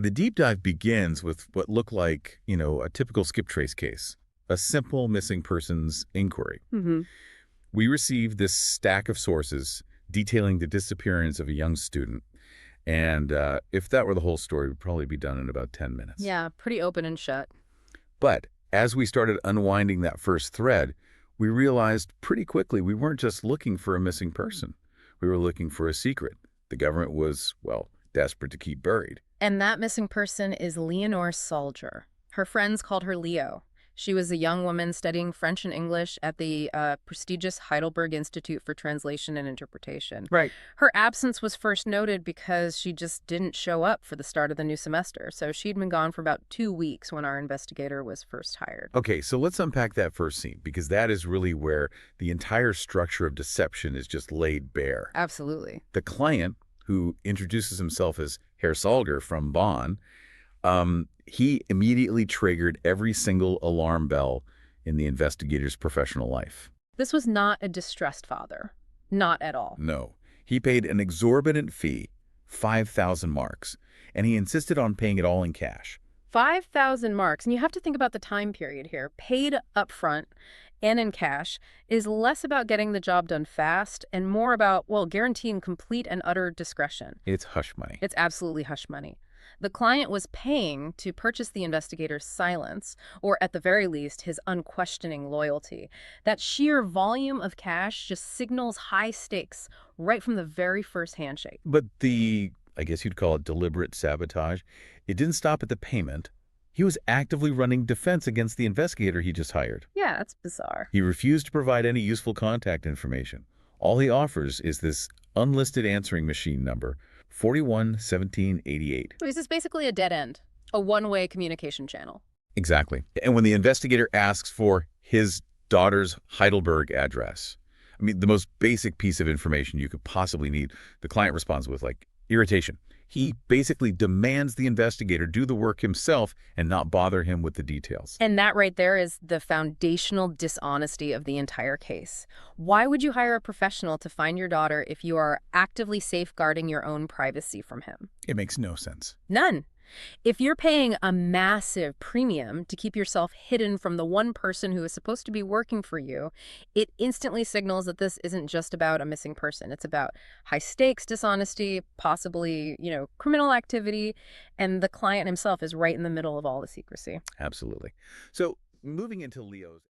The deep dive begins with what looked like, a typical skip trace case, a simple missing persons inquiry. Hmm. We received this stack of sources detailing the disappearance of a young student, and if that were the whole story, it would probably be done in about 10 minutes. Yeah, pretty open and shut. But as we started unwinding that first thread, we realized pretty quickly we weren't just looking for a missing person. We were looking for a secret the government was, well, desperate to keep buried. And that missing person is Leonore Soldier. Her friends called her Leo. She was a young woman studying French and English at the prestigious Heidelberg Institute for Translation and Interpretation. Right. Her absence was first noted because she just didn't show up for the start of the new semester, so she'd been gone for about 2 weeks when our investigator was first hired. Okay, so let's unpack that first scene, because that is really where the entire structure of deception is just laid bare. Absolutely. The client, who introduces himself as Herr Salger from Bonn, he immediately triggered every single alarm bell in the investigator's professional life. This was not a distressed father. Not at all. No, he paid an exorbitant fee, 5,000 marks, and he insisted on paying it all in cash. 5,000 marks, and you have to think about the time period here. Paid up front and in cash is less about getting the job done fast and more about, well, guaranteeing complete and utter discretion. It's hush money. It's absolutely hush money. The client was paying to purchase the investigator's silence, or at the very least, his unquestioning loyalty. That sheer volume of cash just signals high stakes right from the very first handshake. But I guess you'd call it deliberate sabotage, it didn't stop at the payment. He was actively running defense against the investigator he just hired. Yeah, that's bizarre. He refused to provide any useful contact information. All he offers is this unlisted answering machine number, 411788. This is basically a dead end, a one-way communication channel. Exactly. And when the investigator asks for his daughter's Heidelberg address, I mean, the most basic piece of information you could possibly need, the client responds with, irritation. He basically demands the investigator do the work himself and not bother him with the details. And that right there is the foundational dishonesty of the entire case. Why would you hire a professional to find your daughter if you are actively safeguarding your own privacy from him? It makes no sense. None. If you're paying a massive premium to keep yourself hidden from the one person who is supposed to be working for you, it instantly signals that this isn't just about a missing person. It's about high stakes dishonesty, possibly, criminal activity, and the client himself is right in the middle of all the secrecy. Absolutely. So moving into Leo's